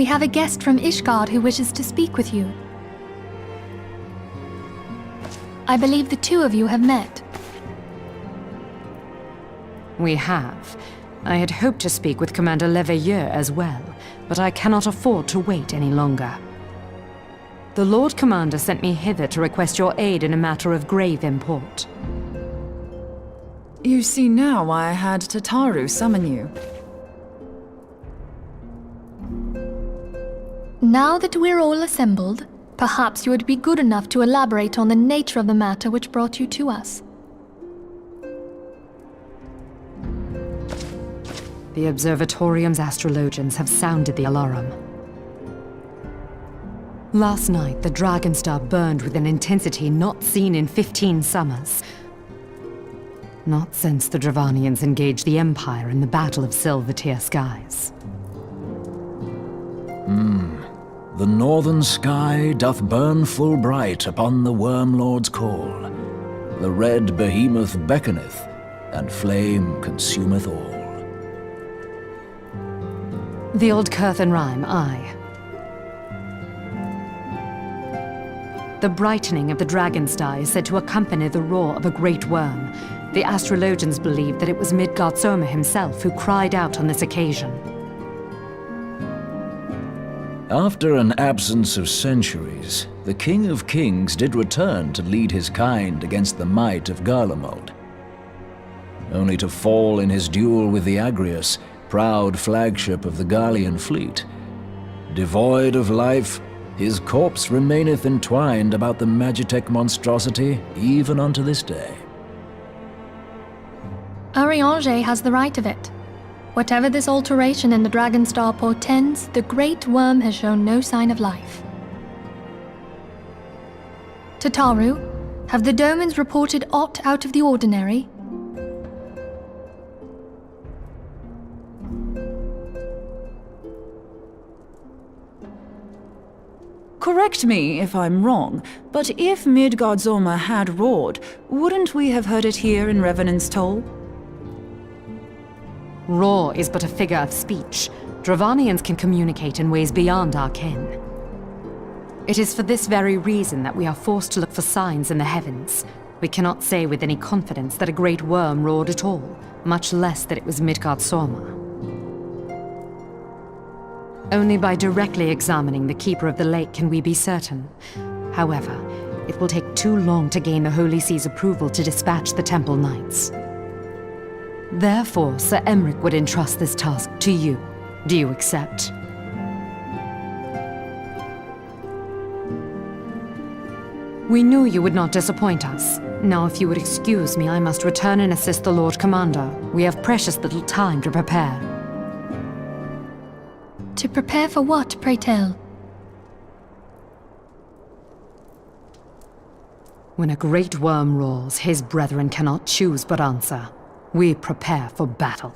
We have a guest from Ishgard who wishes to speak with you. I believe the two of you have met. We have. I had hoped to speak with Commander Leveilleur as well, but I cannot afford to wait any longer. The Lord Commander sent me hither to request your aid in a matter of grave import. You see now why I had Tataru summon you. Now that we're all assembled, perhaps you would be good enough to elaborate on the nature of the matter which brought you to us. The Observatorium's astrologians have sounded the alarm. Last night, the Dragon Star burned with an intensity not seen in 15 summers. Not since the Dravanians engaged the Empire in the Battle of Silver-Tier Skies. The northern sky doth burn full bright upon the Wormlord's call. The red behemoth beckoneth, and flame consumeth all. The old Curthan rhyme, aye. The brightening of the Dragon Star is said to accompany the roar of a great worm. The astrologians believe that it was Midgard-Soma himself who cried out on this occasion. After an absence of centuries, the King of Kings did return to lead his kind against the might of Garlemald, only to fall in his duel with the Agrius, proud flagship of the Garlean fleet. Devoid of life, his corpse remaineth entwined about the Magitech monstrosity even unto this day. Ariange has the right of it. Whatever this alteration in the Dragon Star portends, the Great Worm has shown no sign of life. Tataru, have the Domans reported aught out of the ordinary? Correct me if I'm wrong, but if Midgard-Soma had roared, wouldn't we have heard it here in Revenant's Toll? Roar is but a figure of speech. Dravanians can communicate in ways beyond our ken. It is for this very reason that we are forced to look for signs in the heavens. We cannot say with any confidence that a great worm roared at all, much less that it was Midgard-Soma. Only by directly examining the Keeper of the Lake can we be certain. However, it will take too long to gain the Holy See's approval to dispatch the Temple Knights. Therefore, Sir Emric would entrust this task to you. Do you accept? We knew you would not disappoint us. Now, if you would excuse me, I must return and assist the Lord Commander. We have precious little time to prepare. To prepare for what, pray tell? When a great worm roars, his brethren cannot choose but answer. We prepare for battle.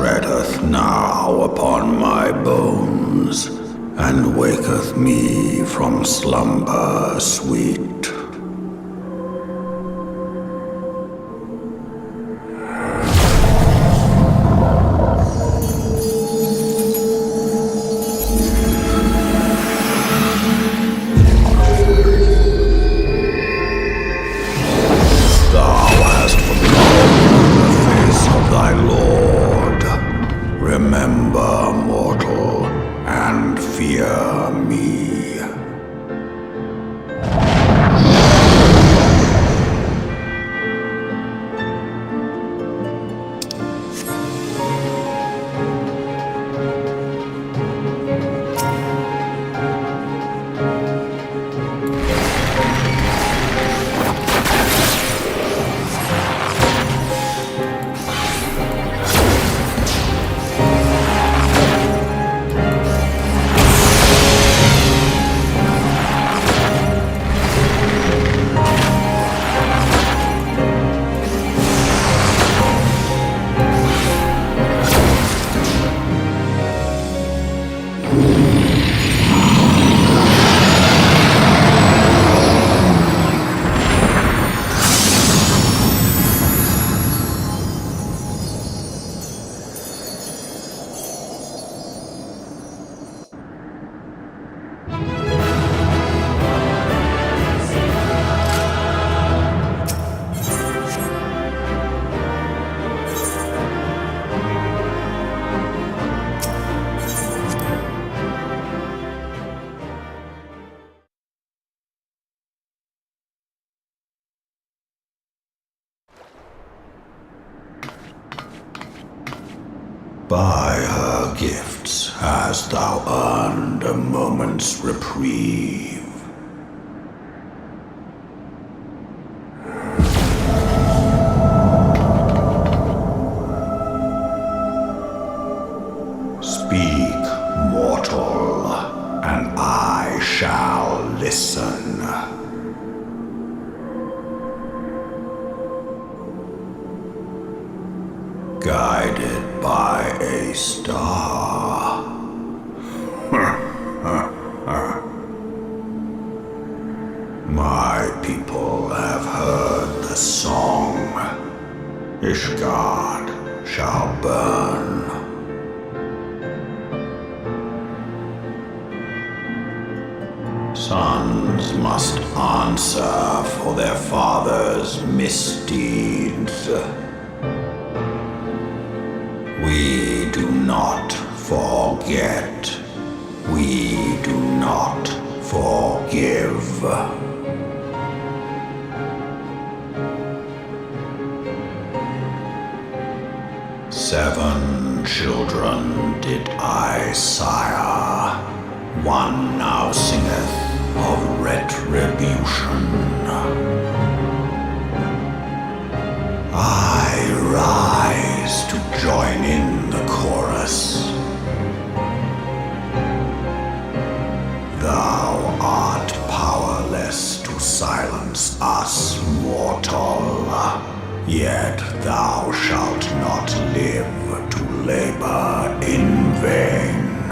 treadeth now upon my bones, and waketh me from slumber sweet. Thou hast forgotten the face of thy Lord. Remember, mortal, and fear me. By her gifts hast thou earned a moment's reprieve. Speak, mortal, and I shall listen. Guided by a star. My people have heard the song. Ishgard shall burn. Sons must answer for their father's misdeeds. We do not forget. We do not forgive. Seven children did I sire. One now singeth of retribution. I rise to join in the chorus. Thou art powerless to silence us, mortal. Yet thou shalt not live to labor in vain.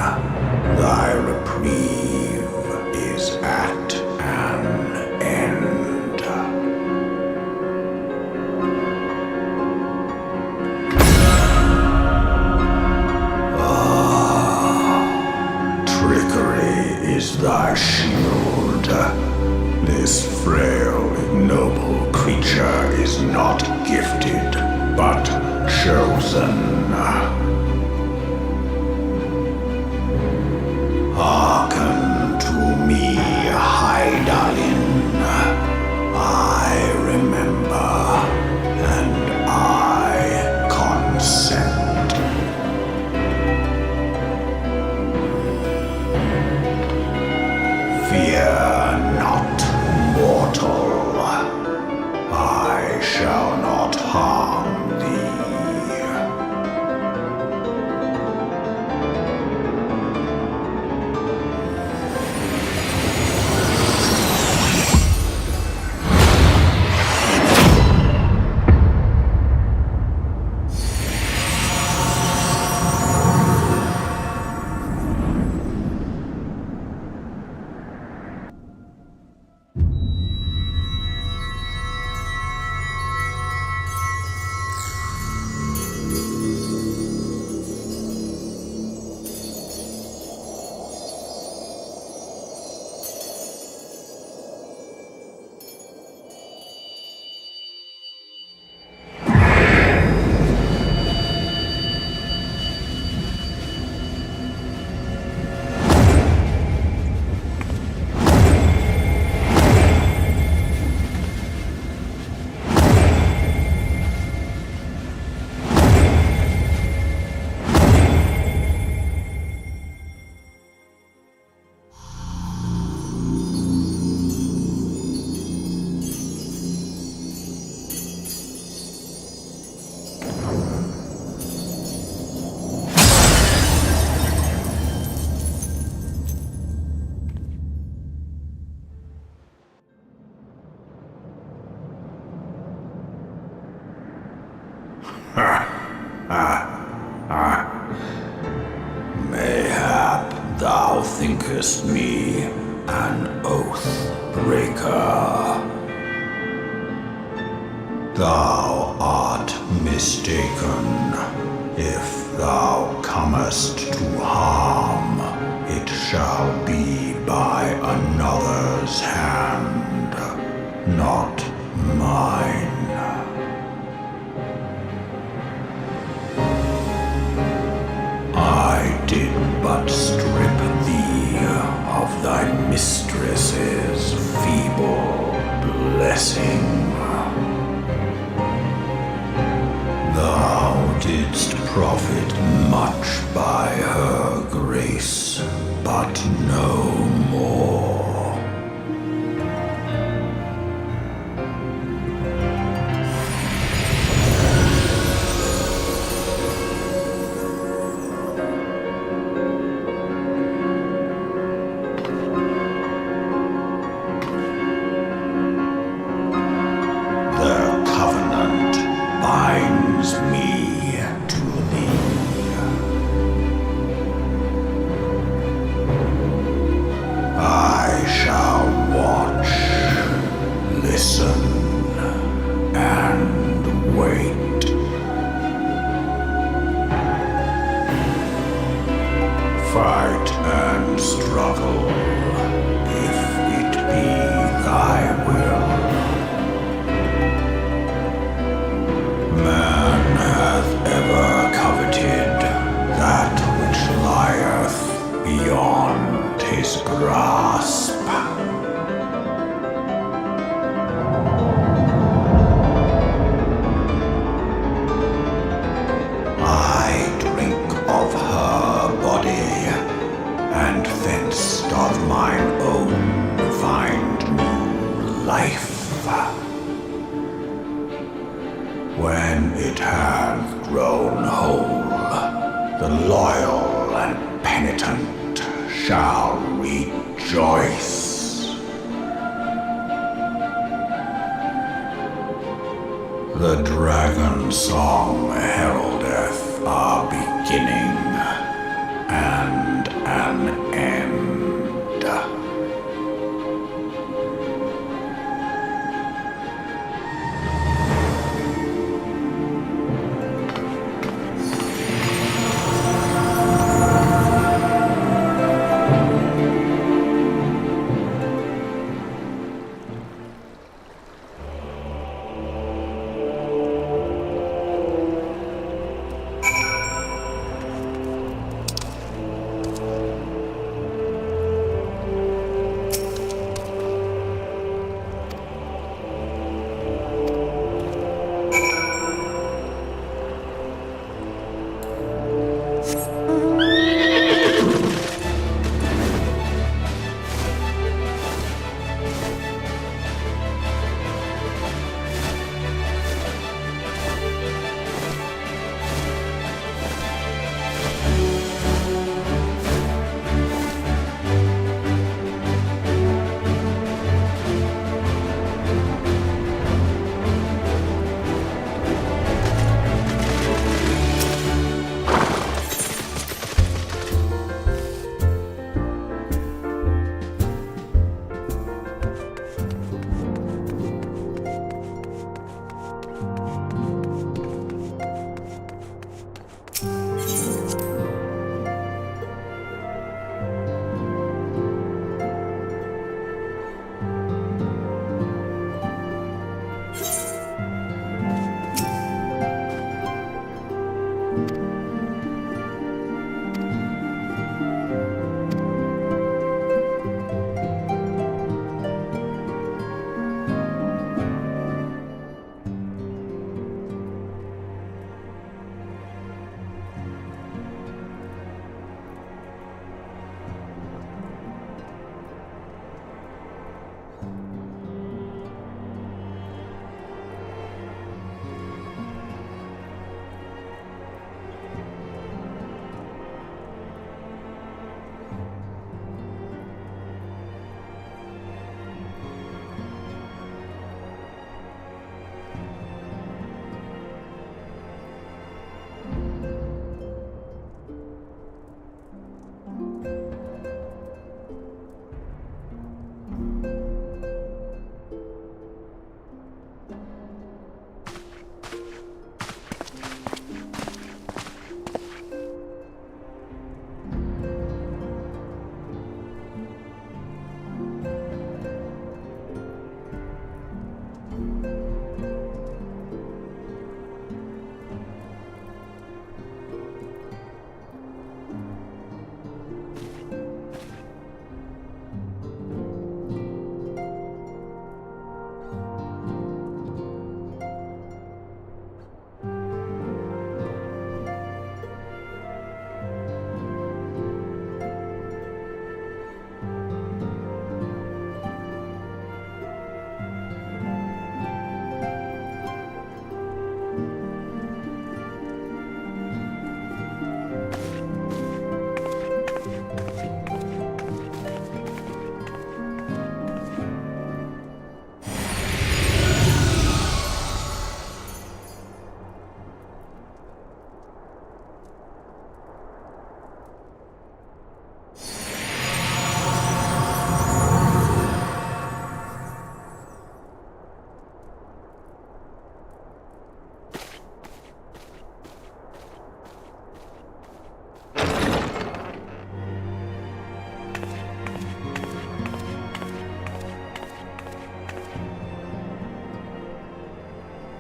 Thy reprieve is at an end. Trickery is thy shield. This frail, ignoble creature is not gifted, but chosen. Hearken to me, Hydaelyn. I remember, and I consent. Fear not, mortal. I shall not harm thee. Mayhap thou thinkest me an oath breaker. Thou art mistaken. If thou comest to harm, it shall be by another's hand, not mine. I did but strip thee of thy mistress's feeble blessing. Thou didst profit much by her grace, but no more. Their covenant binds me to thee. I shall watch, listen, and wait. Fight and struggle, if it be thy will. Man hath ever coveted that which lieth beyond his grasp. I drink of her body, and thence doth mine own find new life. When it hath grown whole, the loyal and penitent shall rejoice. The dragon song heraldeth our beginning and an end.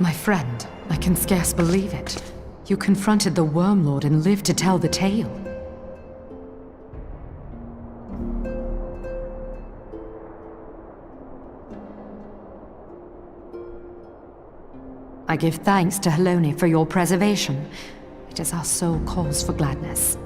My friend, I can scarce believe it. You confronted the Worm Lord and lived to tell the tale. I give thanks to Helone for your preservation. It is our sole cause for gladness.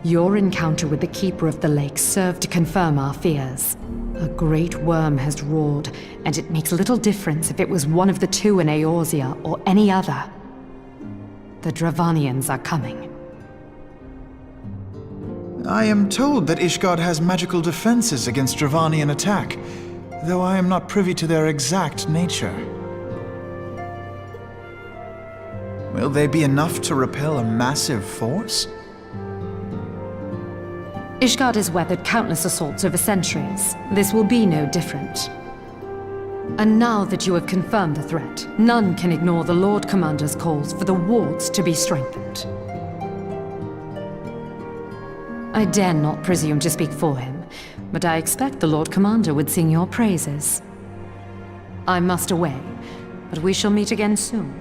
Your encounter with the Keeper of the Lake served to confirm our fears. A great worm has roared, and it makes little difference if it was one of the two in Eorzea or any other. The Dravanians are coming. I am told that Ishgard has magical defenses against Dravanian attack, though I am not privy to their exact nature. Will they be enough to repel a massive force? Ishgard has weathered countless assaults over centuries. This will be no different. And now that you have confirmed the threat, none can ignore the Lord Commander's calls for the wards to be strengthened. I dare not presume to speak for him, but I expect the Lord Commander would sing your praises. I must away, but we shall meet again soon.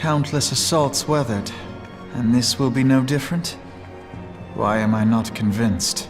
Countless assaults weathered, and this will be no different? Why am I not convinced?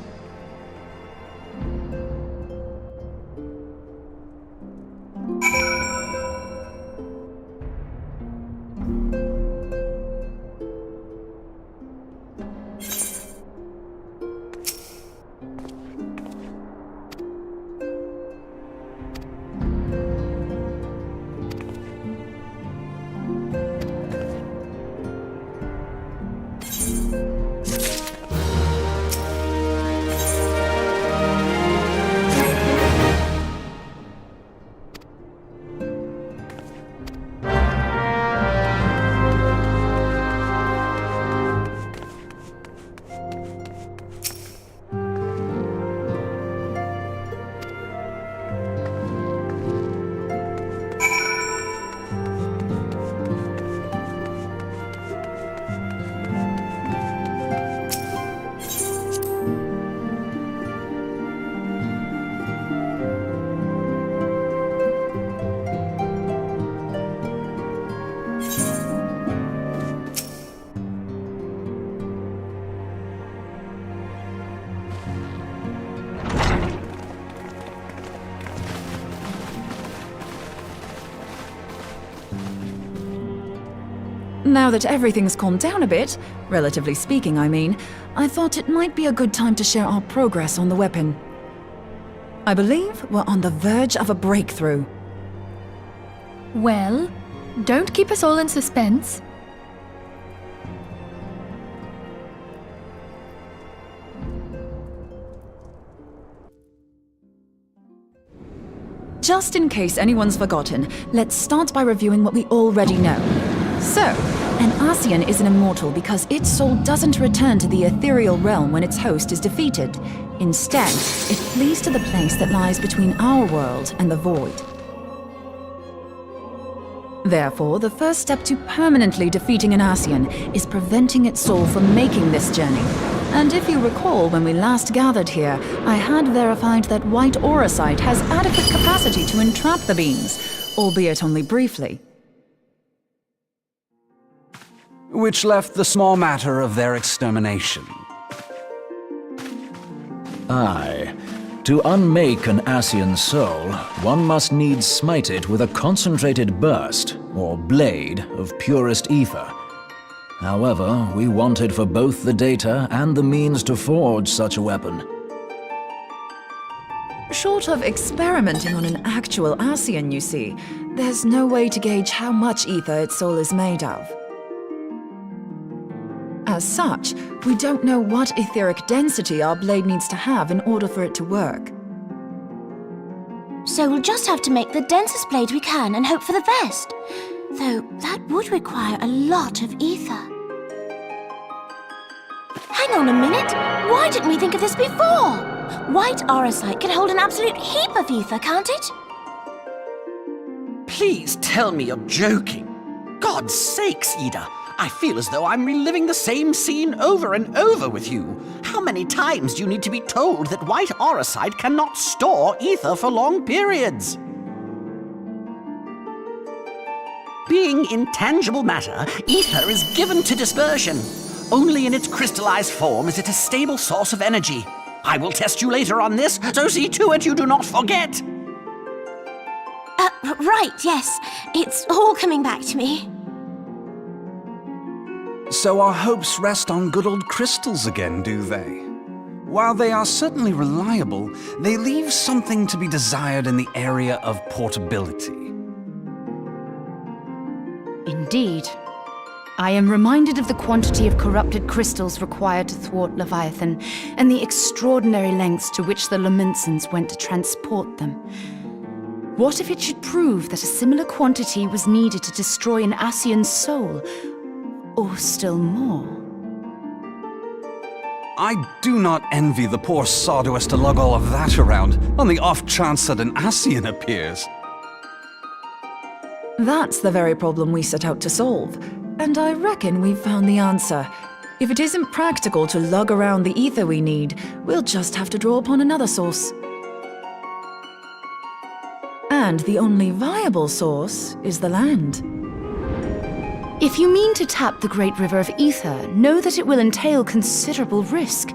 Now that everything's calmed down a bit, relatively speaking I mean, I thought it might be a good time to share our progress on the weapon. I believe we're on the verge of a breakthrough. Well, don't keep us all in suspense. Just in case anyone's forgotten, let's start by reviewing what we already know. So, an Ascian is an immortal because its soul doesn't return to the ethereal realm when its host is defeated. Instead, it flees to the place that lies between our world and the void. Therefore, the first step to permanently defeating an Ascian is preventing its soul from making this journey. And if you recall, when we last gathered here, I had verified that White Auracite has adequate capacity to entrap the beings, albeit only briefly. Which left the small matter of their extermination. Aye. To unmake an Ascian soul, one must needs smite it with a concentrated burst, or blade, of purest ether. However, we wanted for both the data and the means to forge such a weapon. Short of experimenting on an actual Ascian, you see, there's no way to gauge how much ether its soul is made of. As such, we don't know what etheric density our blade needs to have in order for it to work. So we'll just have to make the densest blade we can and hope for the best. Though that would require a lot of ether. Hang Hang on a minute. Why didn't we think of this before? White aurosite can hold an absolute heap of ether, can't it? Please tell me you're joking. God's sakes, Ida. I feel as though I'm reliving the same scene over and over with you. How many times do you need to be told that white aurosite cannot store ether for long periods? Being intangible matter, ether is given to dispersion. Only in its crystallized form is it a stable source of energy. I will test you later on this, so see to it you do not forget. Right, yes. It's all coming back to me. So our hopes rest on good old crystals again, do they? While they are certainly reliable, they leave something to be desired in the area of portability. Indeed. I am reminded of the quantity of corrupted crystals required to thwart Leviathan, and the extraordinary lengths to which the Lamentsons went to transport them. What if it should prove that a similar quantity was needed to destroy an Ascian's soul? Or still more? I do not envy the poor sod who has to lug all of that around, on the off chance that an Ascian appears. That's the very problem we set out to solve, and I reckon we've found the answer. If it isn't practical to lug around the ether we need, we'll just have to draw upon another source. And the only viable source is the land. If you mean to tap the great river of ether, know that it will entail considerable risk.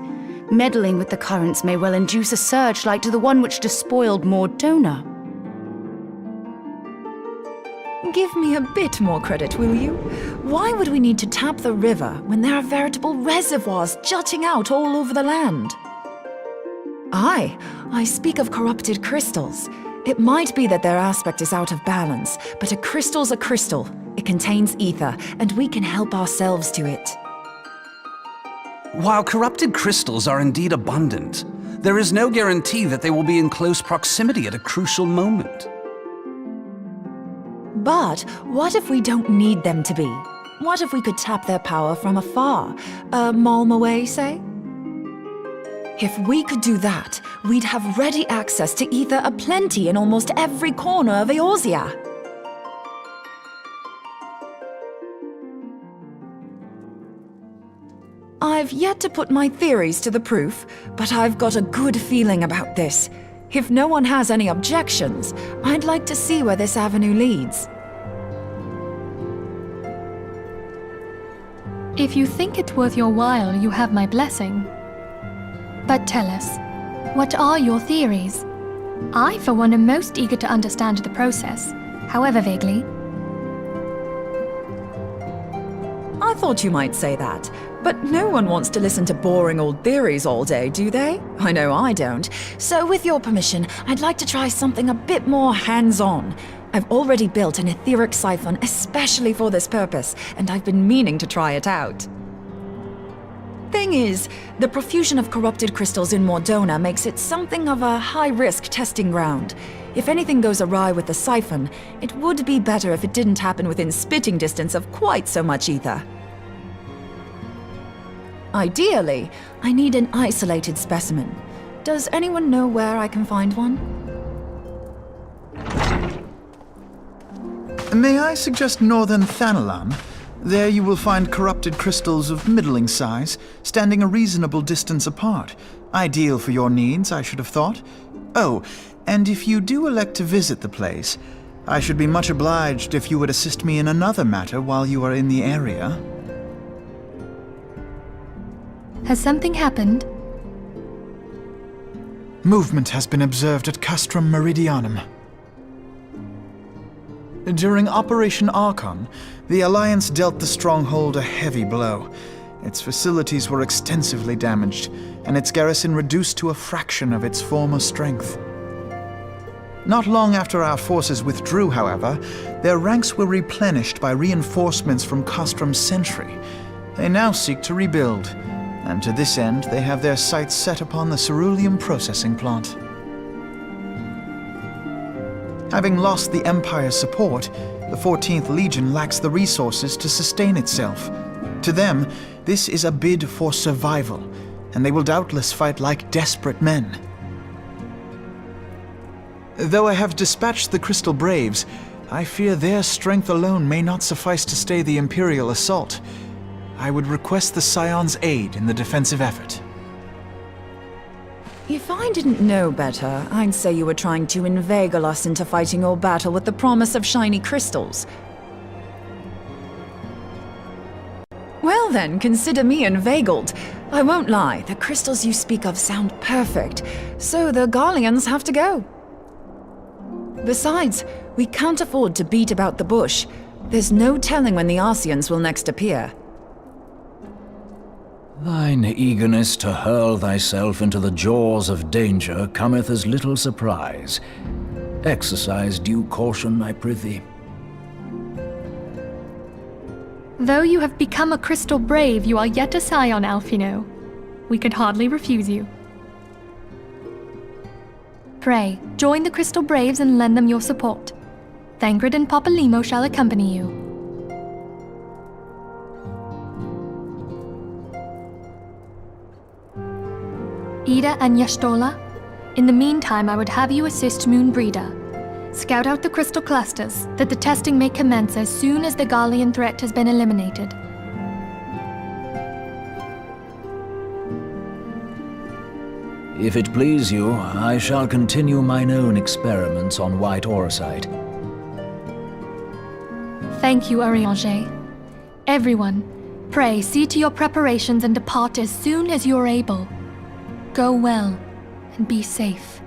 Meddling with the currents may well induce a surge like to the one which despoiled Mordona. Give me a bit more credit, will you? Why would we need to tap the river when there are veritable reservoirs jutting out all over the land? Aye, I speak of corrupted crystals. It might be that their aspect is out of balance, but a crystal's a crystal. It contains ether, and we can help ourselves to it. While corrupted crystals are indeed abundant, there is no guarantee that they will be in close proximity at a crucial moment. But what if we don't need them to be? What if we could tap their power from afar? A malm away, say? If we could do that, we'd have ready access to ether aplenty in almost every corner of Eorzea. I've yet to put my theories to the proof, but I've got a good feeling about this. If no one has any objections, I'd like to see where this avenue leads. If you think it worth your while, you have my blessing. But tell us, what are your theories? I, for one, am most eager to understand the process, however vaguely. I thought you might say that, but no one wants to listen to boring old theories all day, do they? I know I don't. So with your permission, I'd like to try something a bit more hands-on. I've already built an etheric siphon especially for this purpose, and I've been meaning to try it out. Thing is, the profusion of corrupted crystals in Mordona makes it something of a high-risk testing ground. If anything goes awry with the siphon, it would be better if it didn't happen within spitting distance of quite so much ether. Ideally, I need an isolated specimen. Does anyone know where I can find one? May I suggest northern Thanalan? There you will find corrupted crystals of middling size, standing a reasonable distance apart. Ideal for your needs, I should have thought. Oh, and if you do elect to visit the place, I should be much obliged if you would assist me in another matter while you are in the area. Has something happened? Movement has been observed at Castrum Meridianum. During Operation Archon, the Alliance dealt the stronghold a heavy blow. Its facilities were extensively damaged, and its garrison reduced to a fraction of its former strength. Not long after our forces withdrew, however, their ranks were replenished by reinforcements from Castrum's sentry. They now seek to rebuild, and to this end they have their sights set upon the ceruleum processing plant. Having lost the Empire's support, the 14th Legion lacks the resources to sustain itself. To them, This is a bid for survival, and they will doubtless fight like desperate men. Though I have dispatched the Crystal Braves, I fear their strength alone may not suffice to stay the Imperial assault. I would request the Scion's aid in the defensive effort. If I didn't know better, I'd say you were trying to inveigle us into fighting your battle with the promise of shiny crystals. Well then, consider me inveigled. I won't lie, the crystals you speak of sound perfect, so the Garleans have to go. Besides, we can't afford to beat about the bush. There's no telling when the Arsians will next appear. Thine eagerness to hurl thyself into the jaws of danger cometh as little surprise. Exercise due caution, I prithee. Though you have become a Crystal Brave, you are yet a Scion, Alphino. We could hardly refuse you. Pray, join the Crystal Braves and lend them your support. Thangred and Papalymo shall accompany you. Ida and Yashtola, in the meantime I would have you assist Moonbreeder. Scout out the crystal clusters, that the testing may commence as soon as the Garlean threat has been eliminated. If it please you, I shall continue mine own experiments on white orosite. Thank you, Urianger. Everyone, pray see to your preparations and depart as soon as you are able. Go well, and be safe.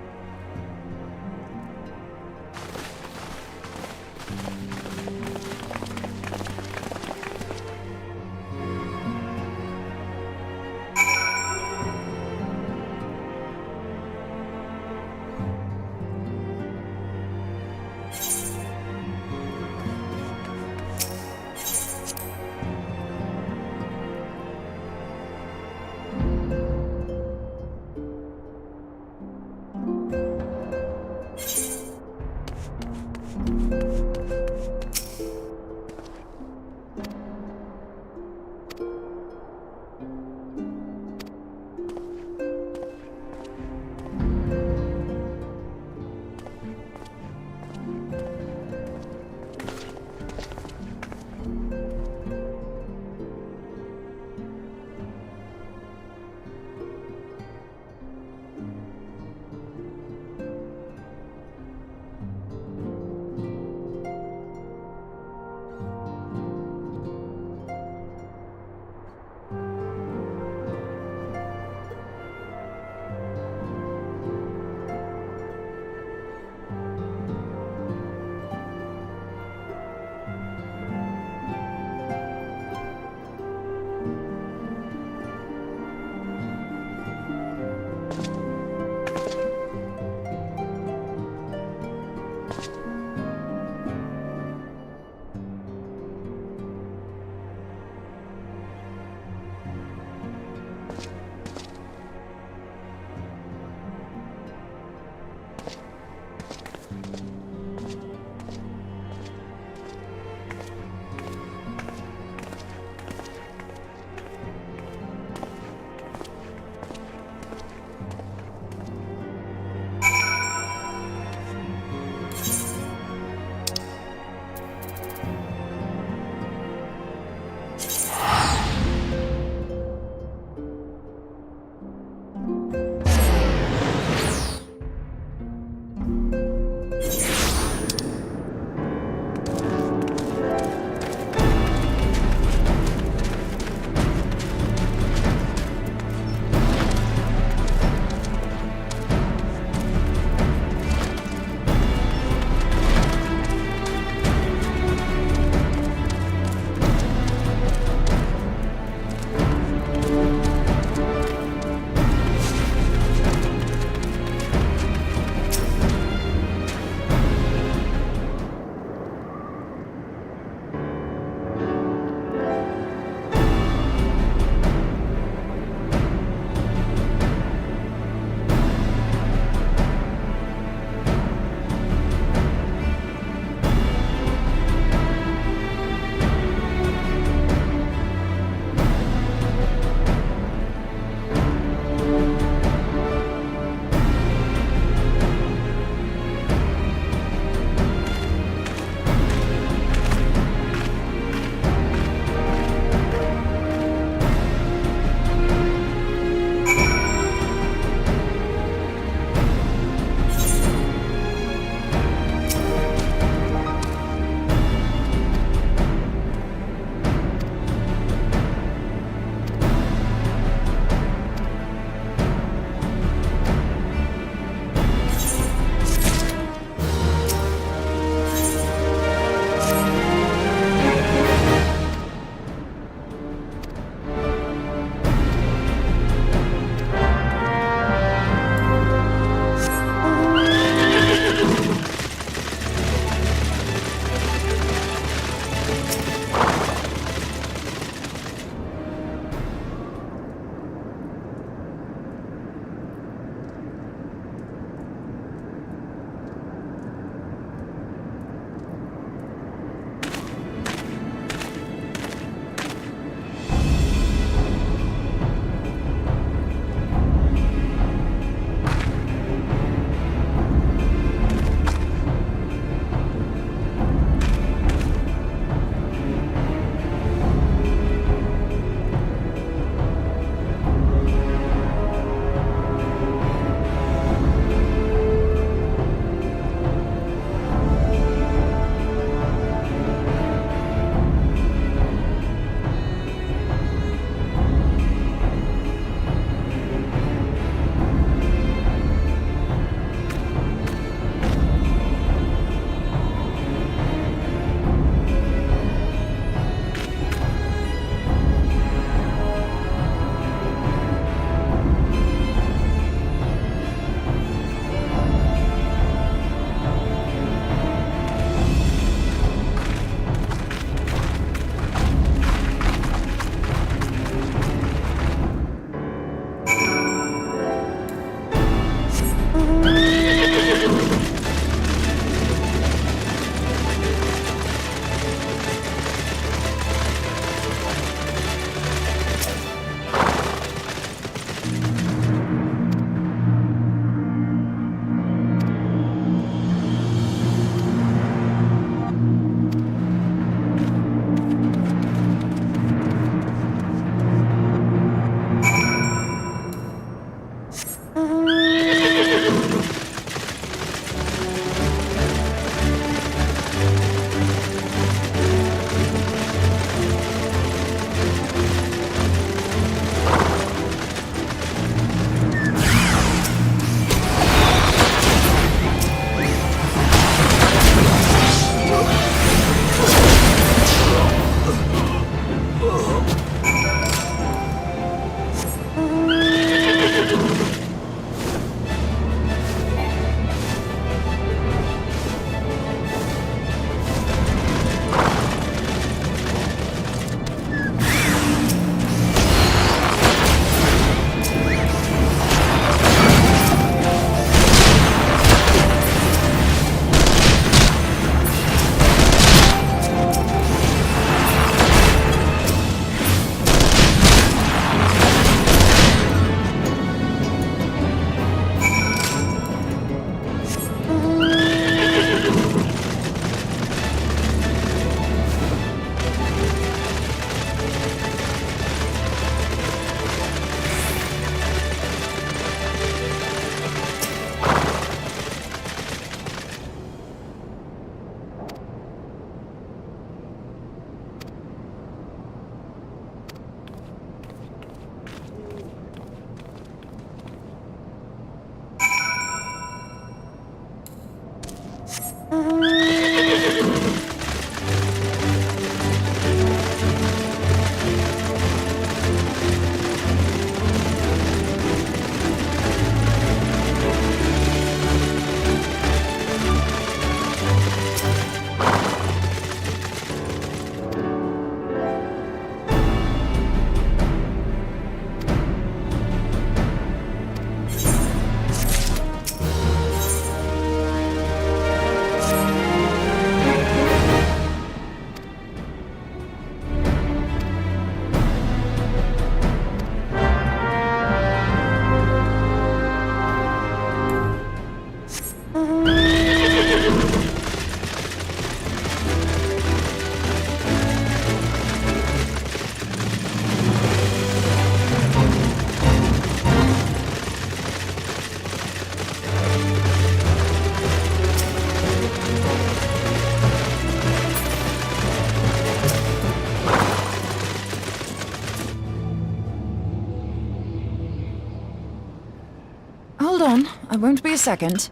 Hold on, I won't be a second.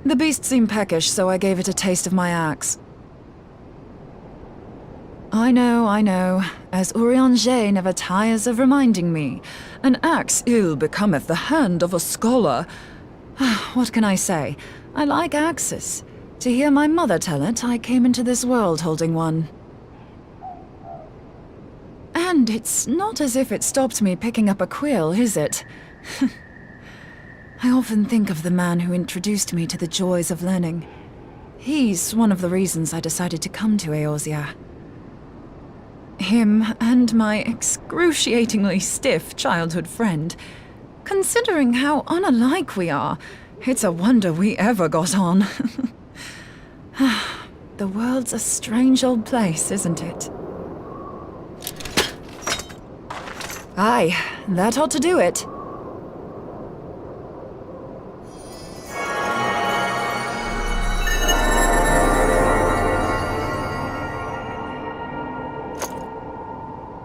The beast seemed peckish, so I gave it a taste of my axe. I know, as Urianger never tires of reminding me. An axe ill becometh the hand of a scholar. What can I say? I like axes. To hear my mother tell it, I came into this world holding one. And it's not as if it stopped me picking up a quill, is it? I often think of the man who introduced me to the joys of learning. He's one of the reasons I decided to come to Eorzea. Him and my excruciatingly stiff childhood friend. Considering how unalike we are, it's a wonder we ever got on. The world's a strange old place, isn't it? Aye, that ought to do it.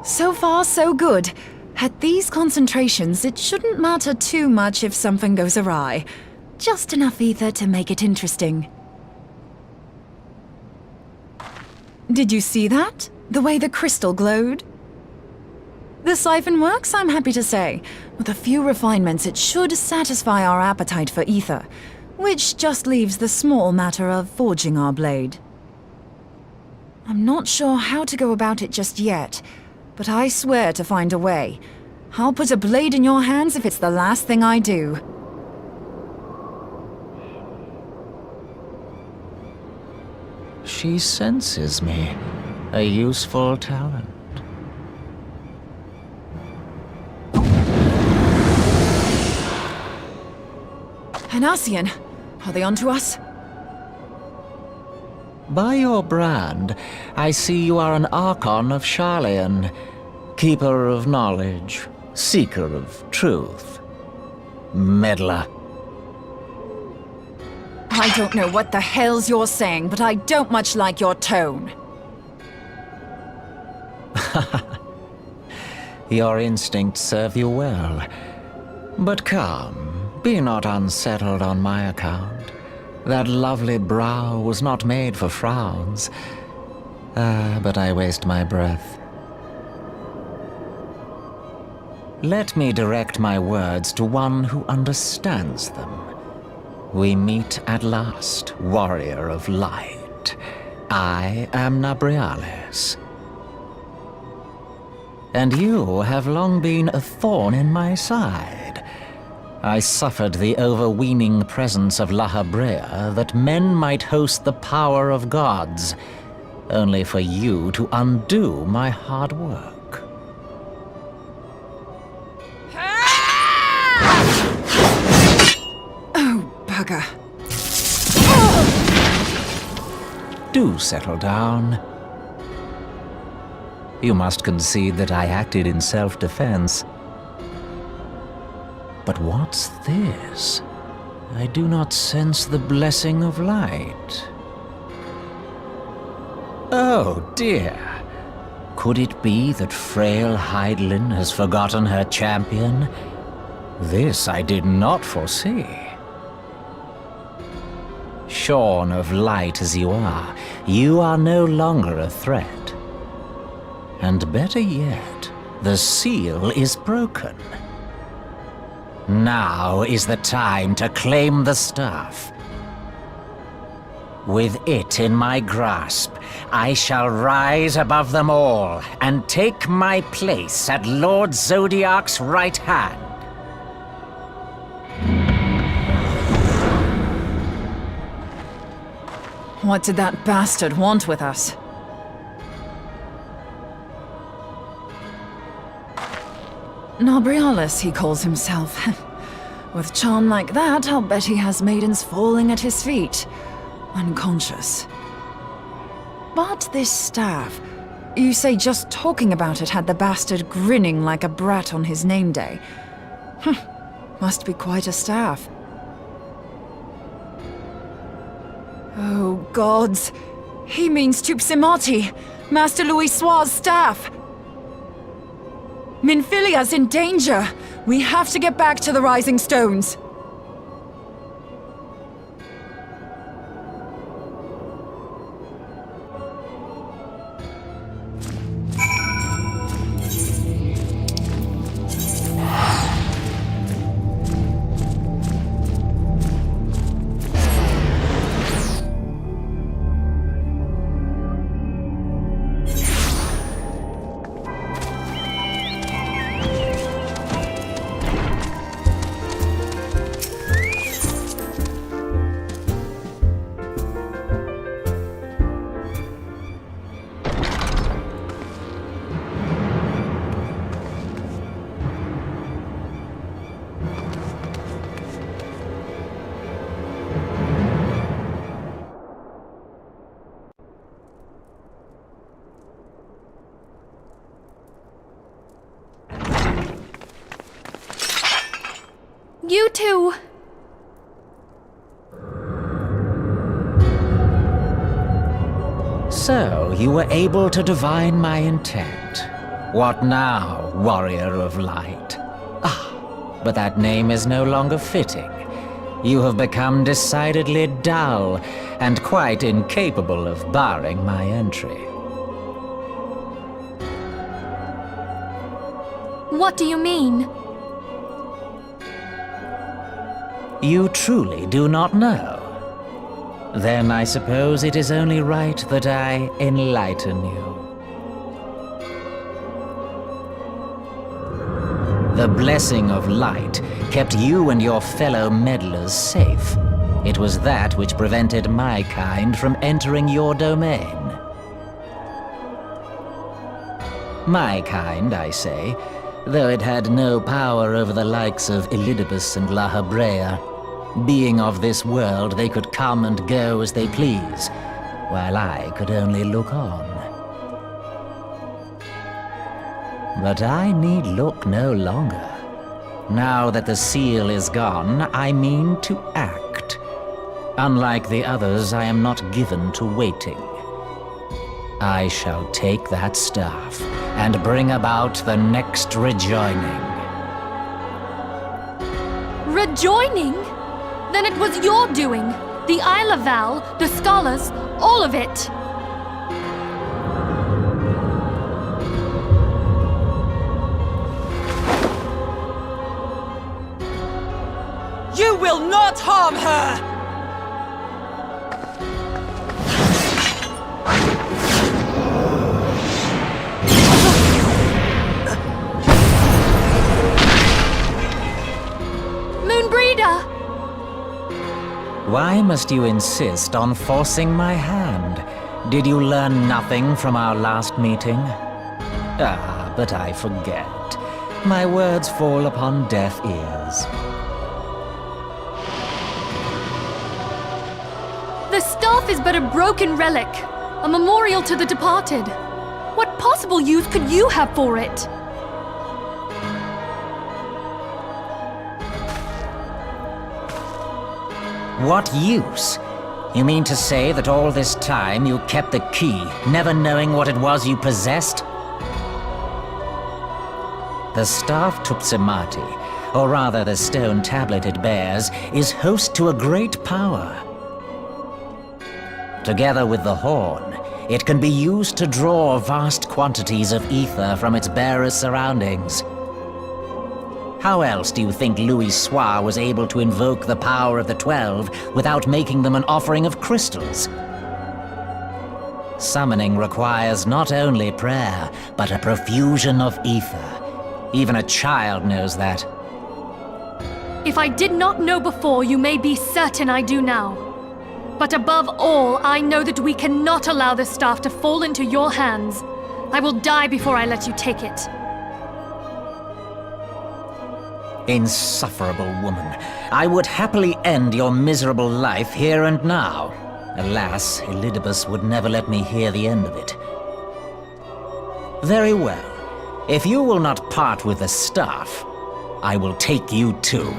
So far, so good. At these concentrations, it shouldn't matter too much if something goes awry. Just enough ether to make it interesting. Did you see that? The way the crystal glowed? The siphon works, I'm happy to say. With a few refinements, it should satisfy our appetite for ether, which just leaves the small matter of forging our blade. I'm not sure how to go about it just yet, but I swear to find a way. I'll put a blade in your hands if it's the last thing I do. She senses me. A useful talent. An Ascian. Are they onto us? By your brand, I see you are an Archon of Sharlayan, keeper of knowledge, seeker of truth. Meddler. I don't know what the hell's you're saying, but I don't much like your tone. Your instincts serve you well. But come, be not unsettled on my account. That lovely brow was not made for frowns. But I waste my breath. Let me direct my words to one who understands them. We meet at last, warrior of light. I am Nabriales. And you have long been a thorn in my side. I suffered the overweening presence of La Habrea that men might host the power of gods, only for you to undo my hard work. Oh, bugger. Do settle down. You must concede that I acted in self-defense. But what's this? I do not sense the blessing of light. Oh dear. Could it be that frail Hydaelyn has forgotten her champion? This I did not foresee. Shorn of light as you are no longer a threat. And better yet, the seal is broken. Now is the time to claim the staff. With it in my grasp, I shall rise above them all and take my place at Lord Zodiac's right hand. What did that bastard want with us? Nobrialis, he calls himself. With charm like that, I'll bet he has maidens falling at his feet, unconscious. But this staff, you say just talking about it had the bastard grinning like a brat on his name day. Must be quite a staff. Oh, gods. He means Tupsimati, Master Louis Soir's staff. Minfilia's in danger. We have to get back to the Rising Stones. You two! So, you were able to divine my intent. What now, warrior of light? Ah, but that name is no longer fitting. You have become decidedly dull, and quite incapable of barring my entry. What do you mean? You truly do not know? Then I suppose it is only right that I enlighten you. The blessing of light kept you and your fellow meddlers safe. It was that which prevented my kind from entering your domain. My kind, I say, though it had no power over the likes of Elidibus and La Hebrea. Being of this world, they could come and go as they please, while I could only look on. But I need look no longer. Now that the seal is gone, I mean to act. Unlike the others, I am not given to waiting. I shall take that staff and bring about the next rejoining. Rejoining? Then it was your doing. The Isle of Val, the scholars, all of it. You will not harm her! Moonbreeder! Why must you insist on forcing my hand? Did you learn nothing from our last meeting? Ah, but I forget. My words fall upon deaf ears. The staff is but a broken relic, a memorial to the departed. What possible use could you have for it? What use? You mean to say that all this time you kept the key, never knowing what it was you possessed? The staff Tupsimati or rather the stone tablet it bears, is host to a great power. Together with the horn, it can be used to draw vast quantities of ether from its bearer's surroundings. How else do you think Louis Soir was able to invoke the power of the 12 without making them an offering of crystals? Summoning requires not only prayer, but a profusion of ether. Even a child knows that. If I did not know before, you may be certain I do now. But above all, I know that we cannot allow this staff to fall into your hands. I will die before I let you take it. Insufferable woman. I would happily end your miserable life here and now. Alas, Elidibus would never let me hear the end of it. Very well. If you will not part with the staff, I will take you too.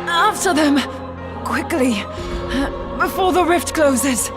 After them! Quickly! Before the rift closes!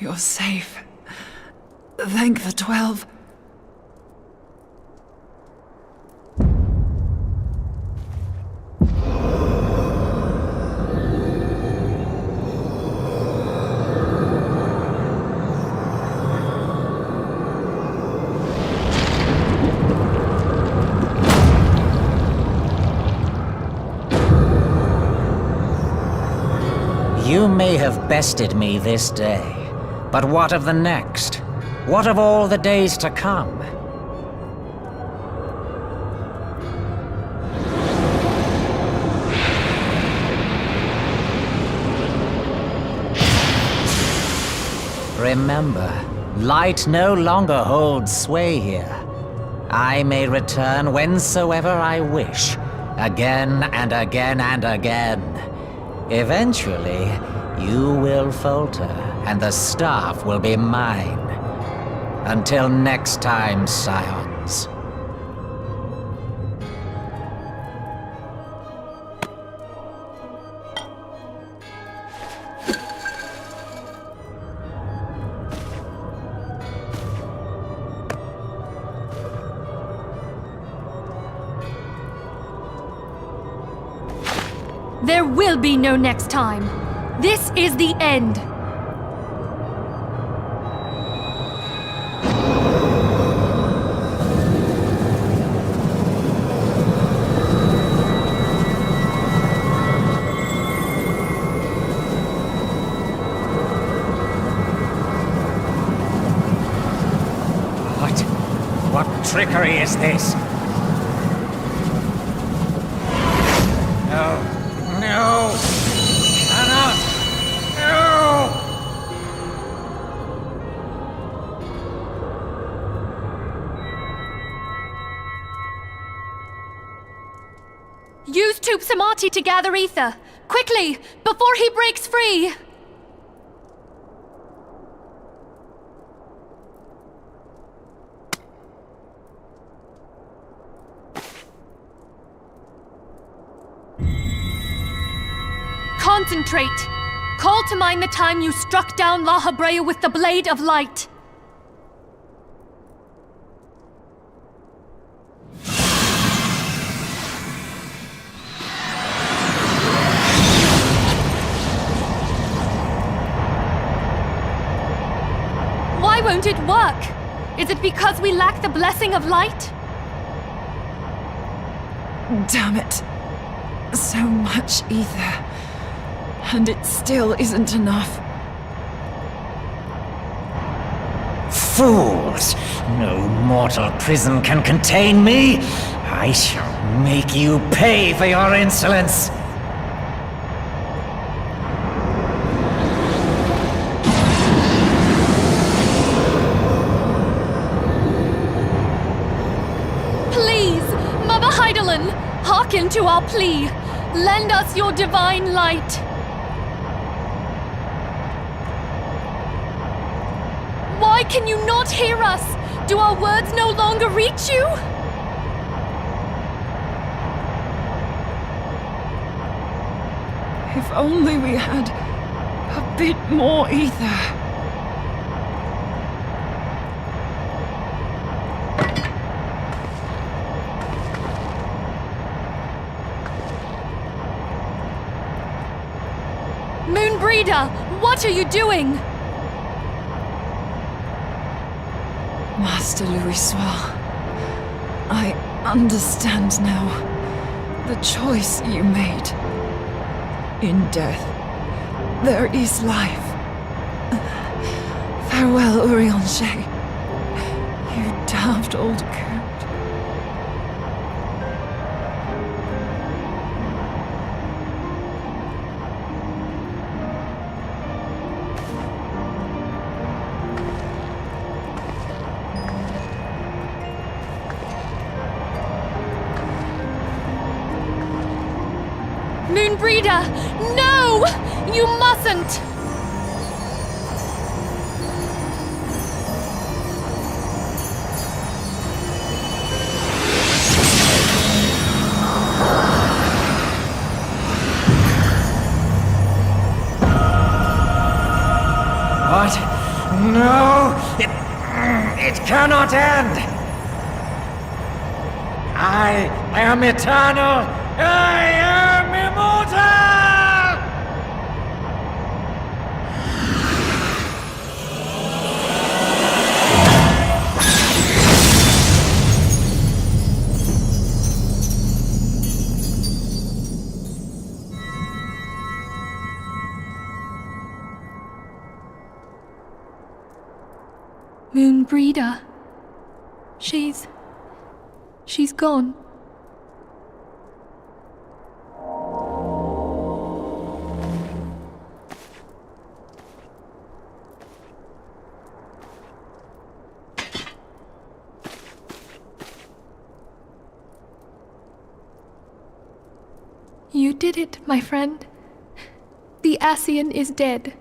You're safe. Thank the 12. You may have bested me this day, but what of the next? What of all the days to come? Remember, light no longer holds sway here. I may return whensoever I wish, again and again and again. Eventually, you will falter, and the staff will be mine. Until next time, Scions. There will be no next time. This is the end. What trickery is this? No! No! Cannot! No! Use Tube Samati to gather ether. Quickly, before he breaks free! Concentrate! Call to mind the time you struck down La Habrea with the Blade of Light. Why won't it work? Is it because we lack the blessing of light? Damn it. So much ether. And it still isn't enough. Fools! No mortal prison can contain me! I shall make you pay for your insolence! Please, Mother Heidelin, hearken to our plea. Lend us your divine light. Why can you not hear us? Do our words no longer reach you? If only we had a bit more ether. Moonbreeder, what are you doing? Master Louis Soir, I understand now the choice you made. In death, there is life. Farewell, Urianger, you daft old coot. Moonbreeder, no! You mustn't! What? No! It cannot end! I am eternal! I am immortal! Moonbreeder. She's gone. You did it, my friend. The Ascian is dead.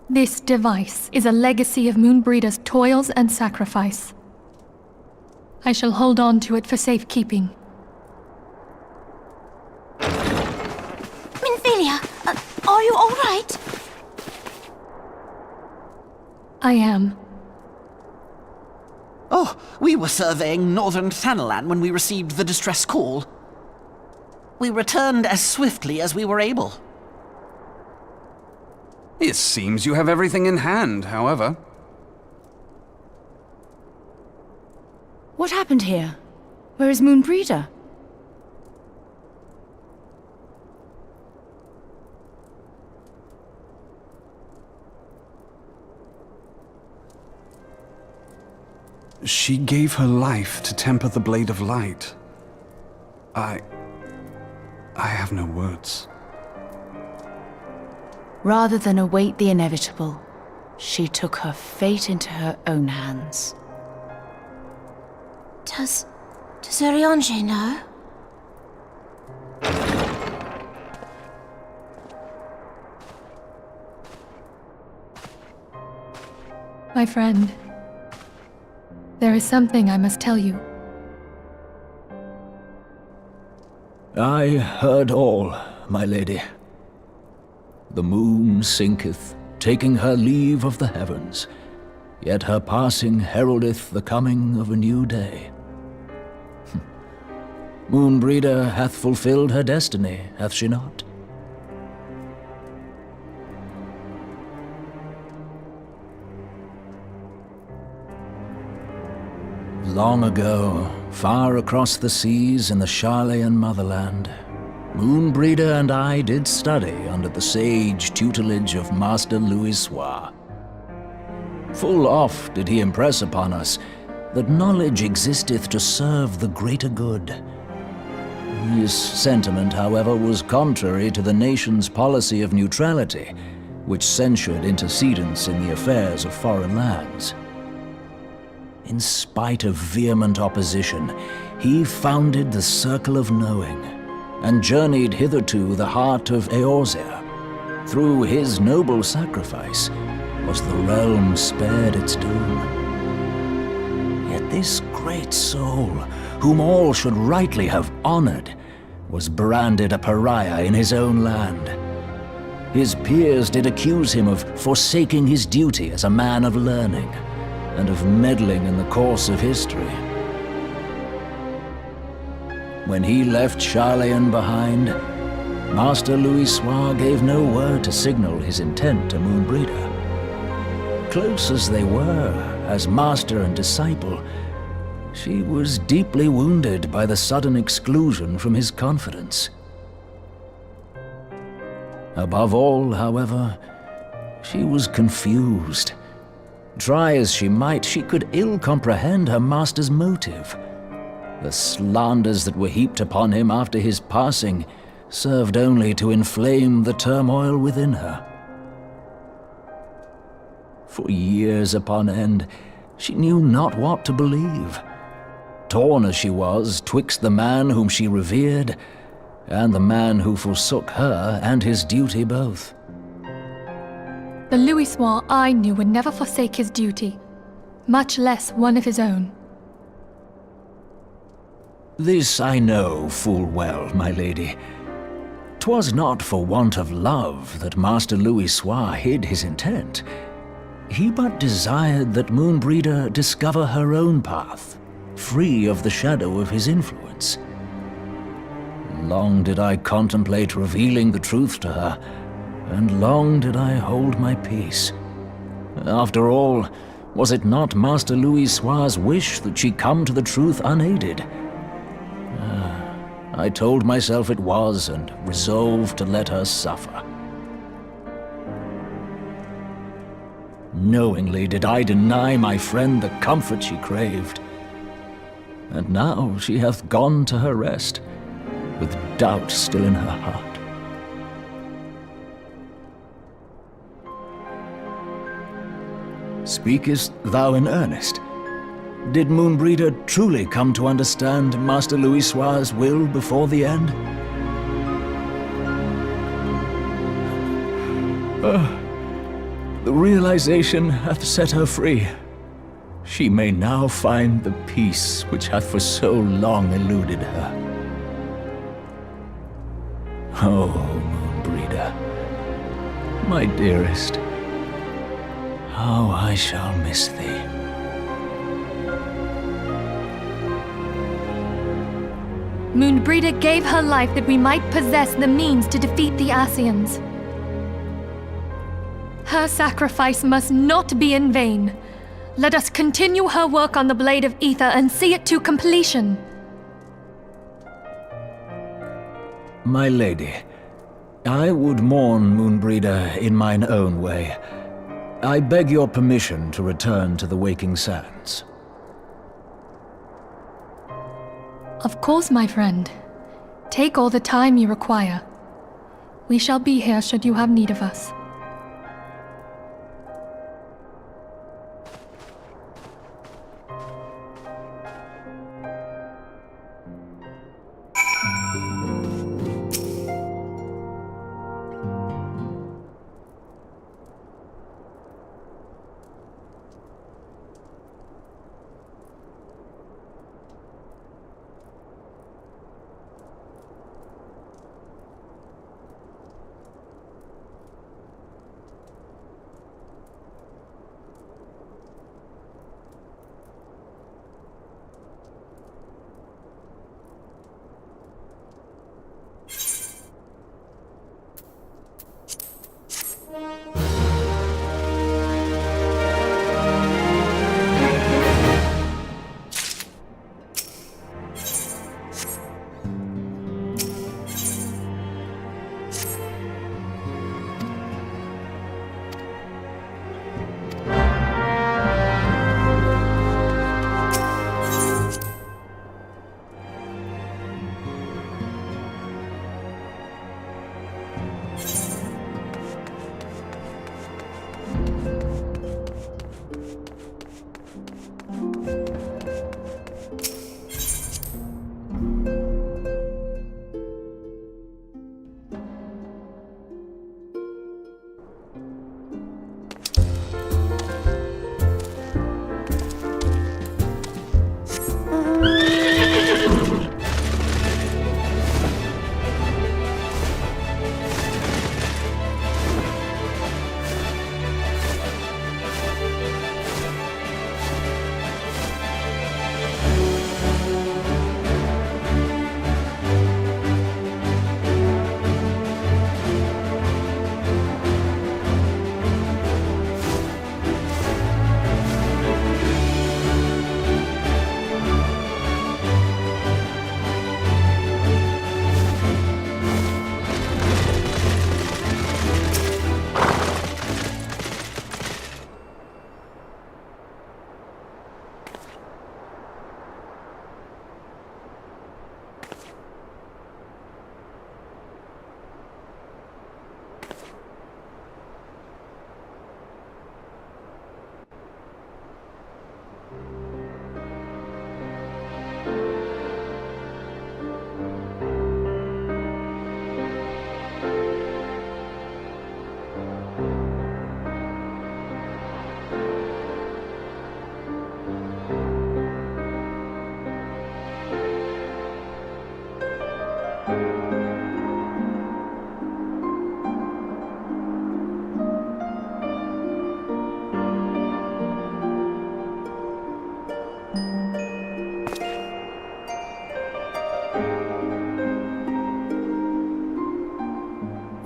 This device is a legacy of Moonbreeder's toils and sacrifice. I shall hold on to it for safekeeping. Minfilia, are you all right? I am. Oh, we were surveying northern Thanalan when we received the distress call. We returned as swiftly as we were able. It seems you have everything in hand, however. What happened here? Where is Moonbreeder? She gave her life to temper the Blade of Light. I have no words. Rather than await the inevitable, she took her fate into her own hands. Does Urianger know? My friend, there is something I must tell you. I heard all, my lady. The moon sinketh, taking her leave of the heavens, yet her passing heraldeth the coming of a new day. Moonbreeder hath fulfilled her destiny, hath she not? Long ago, far across the seas in the Charlayan motherland, Moonbreeder and I did study under the sage tutelage of Master Louisoix. Full oft did he impress upon us that knowledge existeth to serve the greater good. His sentiment, however, was contrary to the nation's policy of neutrality, which censured intercedence in the affairs of foreign lands. In spite of vehement opposition, he founded the Circle of Knowing, and journeyed hither to the heart of Eorzea. Through his noble sacrifice was the realm spared its doom. Yet this great soul, whom all should rightly have honored, was branded a pariah in his own land. His peers did accuse him of forsaking his duty as a man of learning, and of meddling in the course of history. When he left Charlayan behind, Master Louisoix gave no word to signal his intent to Moonbreeder. Close as they were, as master and disciple, she was deeply wounded by the sudden exclusion from his confidence. Above all, however, she was confused. Try as she might, she could ill comprehend her master's motive. The slanders that were heaped upon him after his passing served only to inflame the turmoil within her. For years upon end, she knew not what to believe. Torn as she was twixt the man whom she revered and the man who forsook her and his duty both. The Louisoix I knew would never forsake his duty, much less one of his own. This I know full well, my lady. 'Twas not for want of love that Master Louis hid his intent. He but desired that Moonbreeder discover her own path, free of the shadow of his influence. Long did I contemplate revealing the truth to her, and long did I hold my peace. After all, was it not Master Louis' wish that she come to the truth unaided? I told myself it was, and resolved to let her suffer. Knowingly did I deny my friend the comfort she craved. And now she hath gone to her rest, with doubt still in her heart. Speakest thou in earnest? Did Moonbreeder truly come to understand Master Louis' will before the end? The realization hath set her free. She may now find the peace which hath for so long eluded her. Oh, Moonbreeder, my dearest, how I shall miss thee. Moonbreeder gave her life that we might possess the means to defeat the Ascians. Her sacrifice must not be in vain. Let us continue her work on the Blade of Ether and see it to completion. My lady, I would mourn Moonbreeder in mine own way. I beg your permission to return to the Waking Sands. Of course, my friend. Take all the time you require. We shall be here should you have need of us.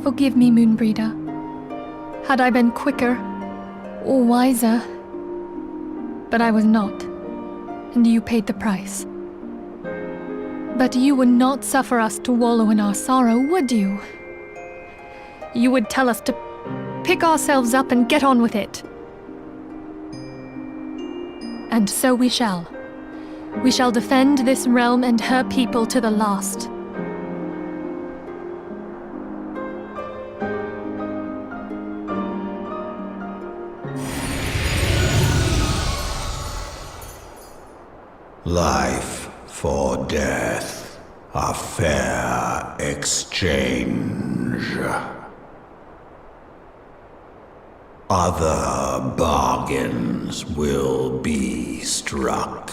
Forgive me, Moonbreeder. Had I been quicker or wiser, but I was not, and you paid the price. But you would not suffer us to wallow in our sorrow, would you? You would tell us to pick ourselves up and get on with it. And so we shall. We shall defend this realm and her people to the last. Life for death, a fair exchange. Other bargains will be struck.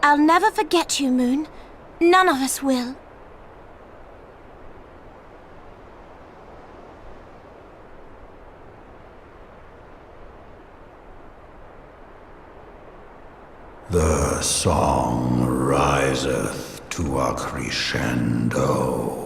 I'll never forget you, Moon. None of us will. The song riseth to a crescendo.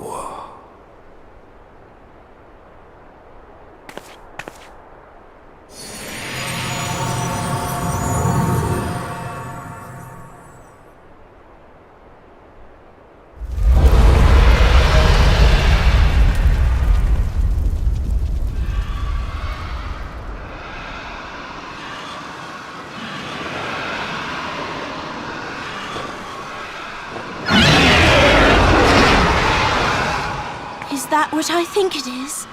Is that what I think it is?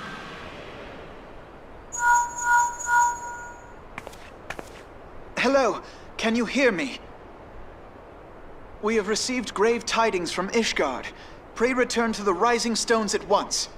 Hello, can you hear me? We have received grave tidings from Ishgard. Pray return to the Rising Stones at once.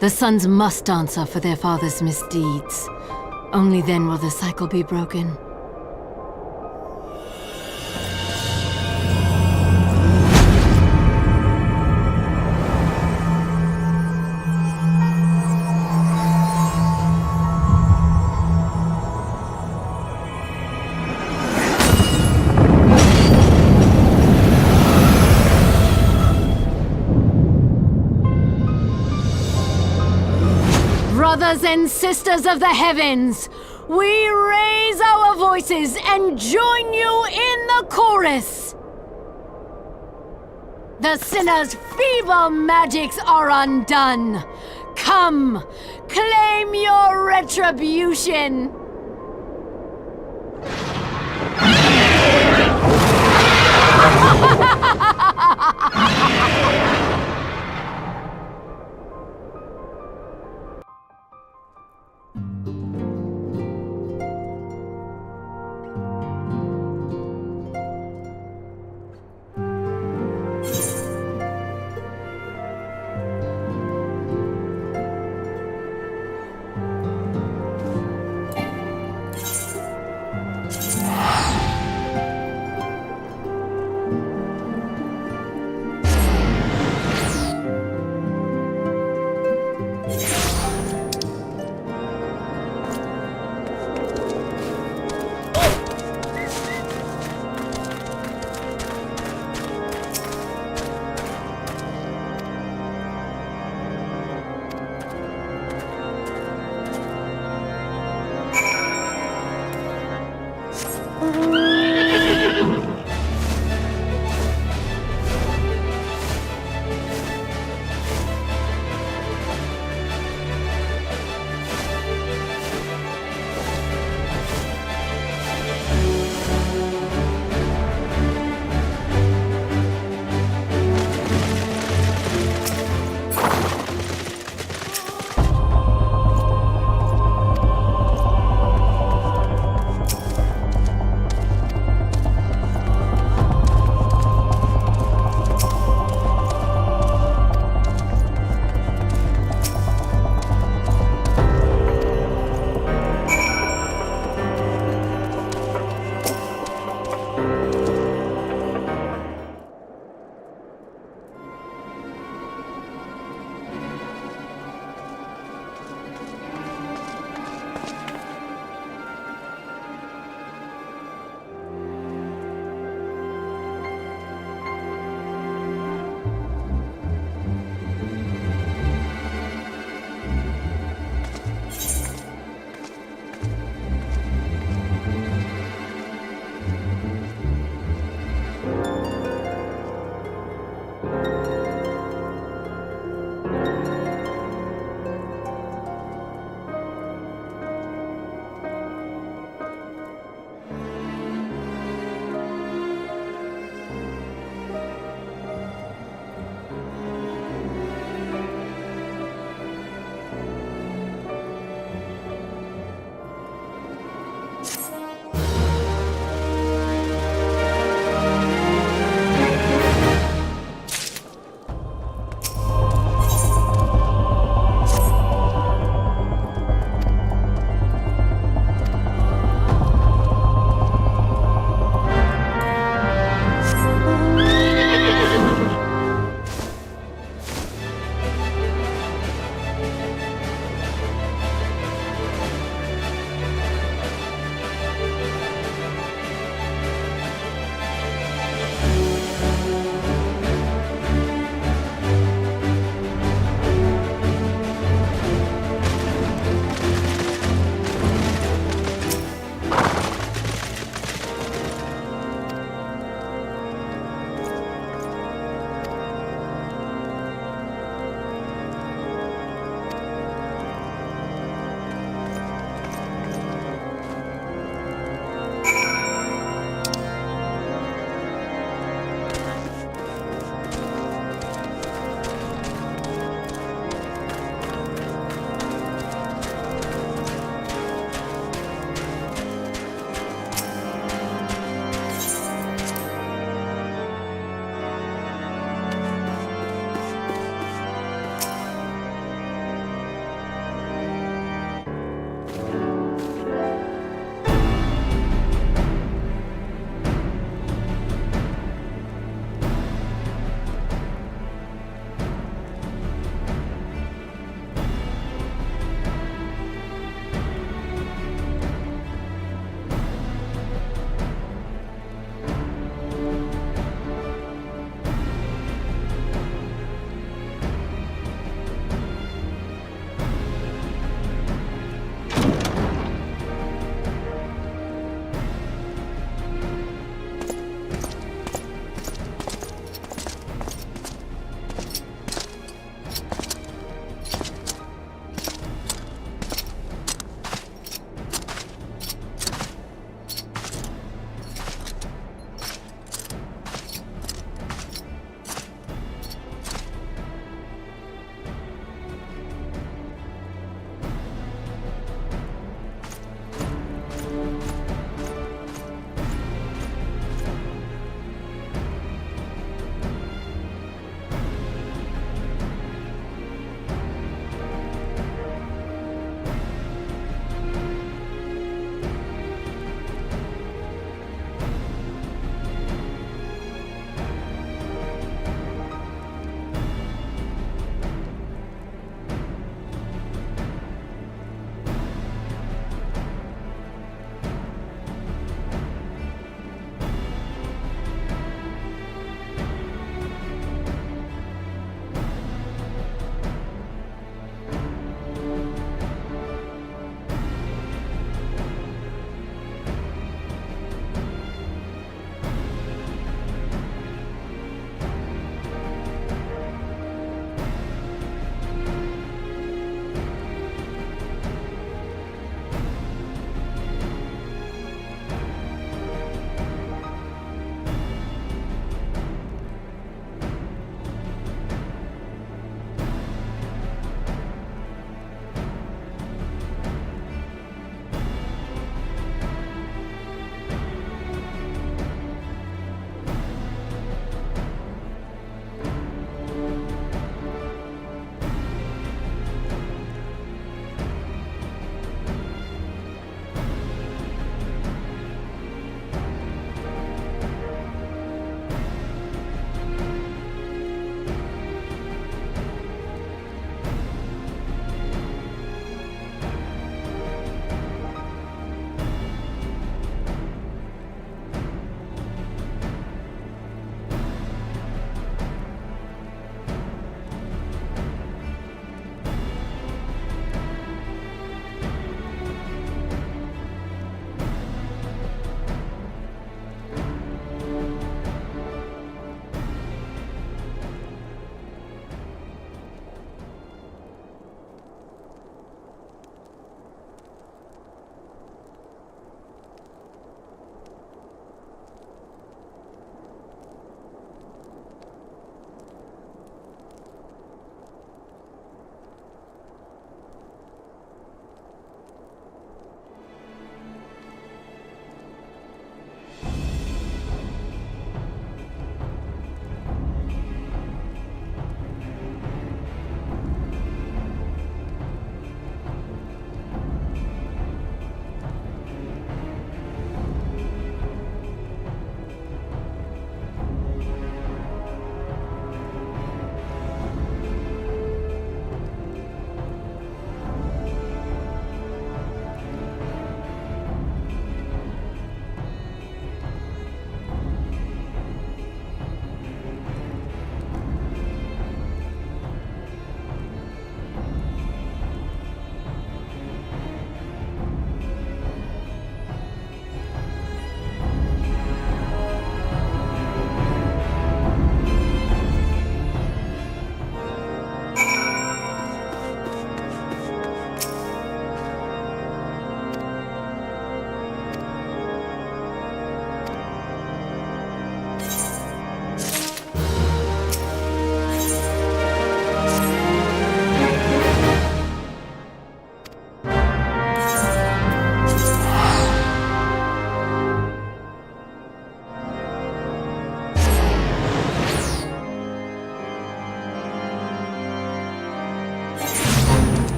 The sons must answer for their father's misdeeds. Only then will the cycle be broken. Brothers and sisters of the heavens, we raise our voices and join you in the chorus. The sinner's feeble magics are undone. Come, claim your retribution.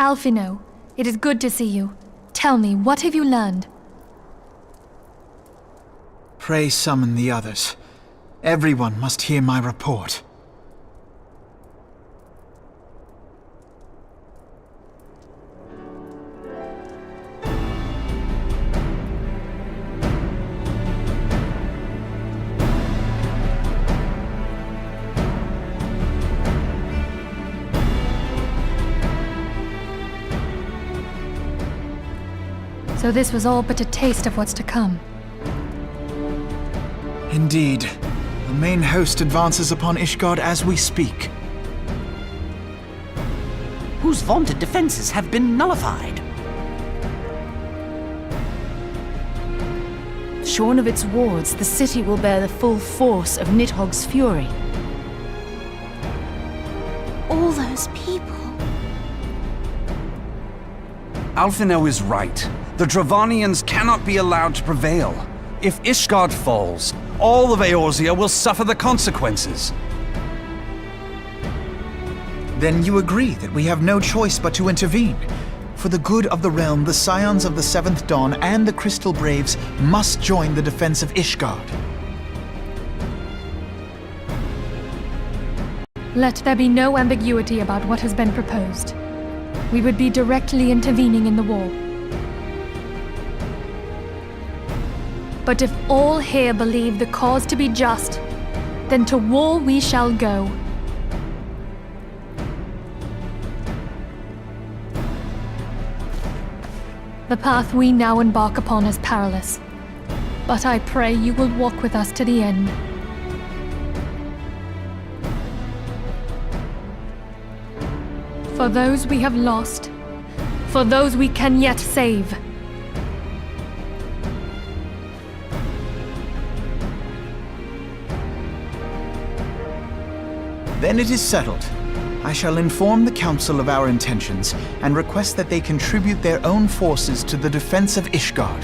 Alphino, it is good to see you. Tell me, what have you learned? Pray summon the others. Everyone must hear my report. So this was all but a taste of what's to come. Indeed. The main host advances upon Ishgard as we speak. Whose vaunted defenses have been nullified. Shorn of its wards, the city will bear the full force of Nidhogg's fury. All those people. Alphino is right. The Dravanians cannot be allowed to prevail. If Ishgard falls, all of Eorzea will suffer the consequences. Then you agree that we have no choice but to intervene. For the good of the realm, the Scions of the Seventh Dawn and the Crystal Braves must join the defense of Ishgard. Let there be no ambiguity about what has been proposed. We would be directly intervening in the war. But if all here believe the cause to be just, then to war we shall go. The path we now embark upon is perilous, but I pray you will walk with us to the end. For those we have lost, for those we can yet save. Then it is settled. I shall inform the Council of our intentions and request that they contribute their own forces to the defense of Ishgard.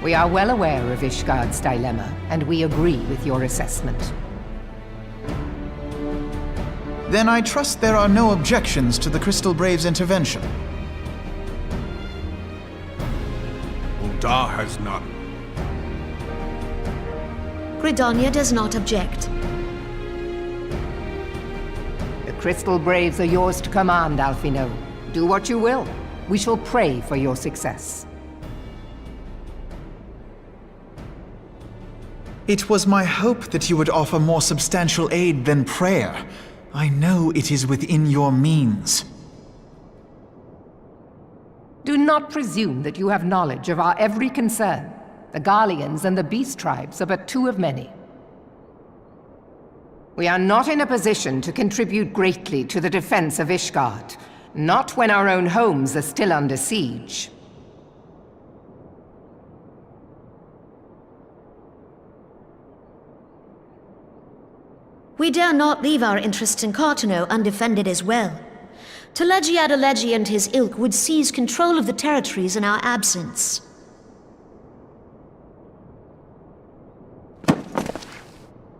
We are well aware of Ishgard's dilemma, and we agree with your assessment. Then I trust there are no objections to the Crystal Brave's intervention. Uldar has none. Gridania does not object. The Crystal Braves are yours to command, Alphino. Do what you will. We shall pray for your success. It was my hope that you would offer more substantial aid than prayer. I know it is within your means. Do not presume that you have knowledge of our every concern. The Garleans and the Beast Tribes are but two of many. We are not in a position to contribute greatly to the defense of Ishgard, not when our own homes are still under siege. We dare not leave our interests in Cartano undefended as well. Telegi Adalegi and his ilk would seize control of the territories in our absence.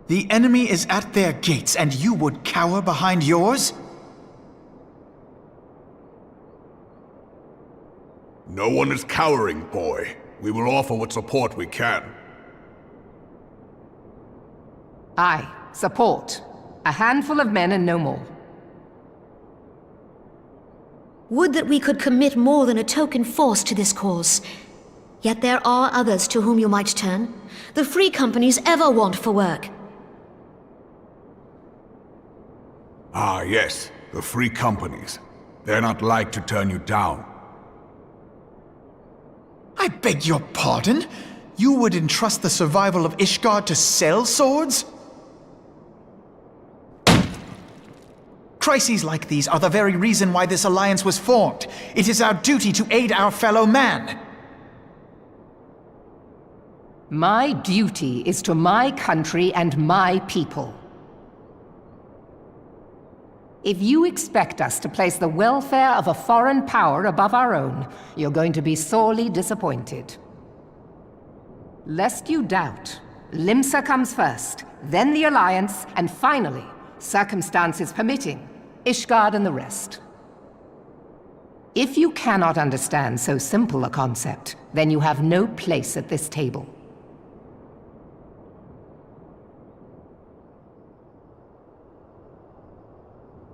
The enemy is at their gates, and you would cower behind yours? No one is cowering, boy. We will offer what support we can. Aye, support. A handful of men and no more. Would that we could commit more than a token force to this cause. Yet there are others to whom you might turn. The free companies ever want for work. Ah, yes, the free companies. They're not like to turn you down. I beg your pardon? You would entrust the survival of Ishgard to sell swords? Crises like these are the very reason why this alliance was formed. It is our duty to aid our fellow man. My duty is to my country and my people. If you expect us to place the welfare of a foreign power above our own, you're going to be sorely disappointed. Lest you doubt, Limsa comes first, then the Alliance, and finally, circumstances permitting, Ishgard and the rest. If you cannot understand so simple a concept, then you have no place at this table.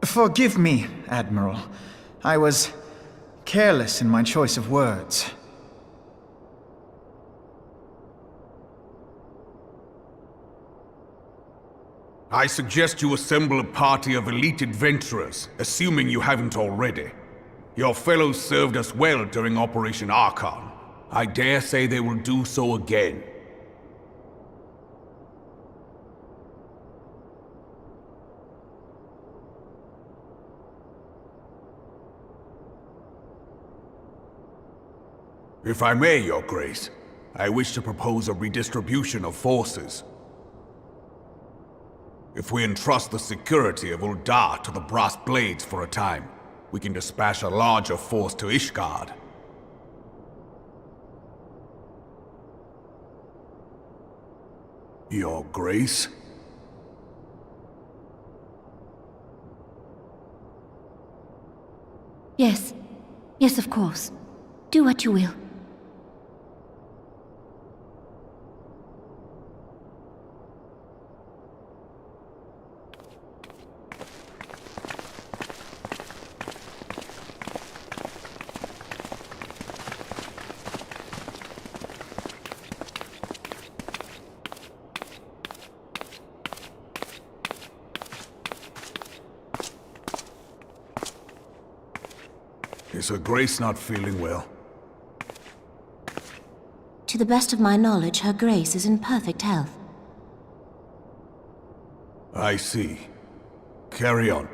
Forgive me, Admiral. I was careless in my choice of words. I suggest you assemble a party of elite adventurers, assuming you haven't already. Your fellows served us well during Operation Archon. I dare say they will do so again. If I may, Your Grace, I wish to propose a redistribution of forces. If we entrust the security of Uldar to the Brass Blades for a time, we can dispatch a larger force to Ishgard. Your Grace? Yes. Yes, of course. Do what you will. Is Her Grace not feeling well? To the best of my knowledge, Her Grace is in perfect health. I see. Carry on.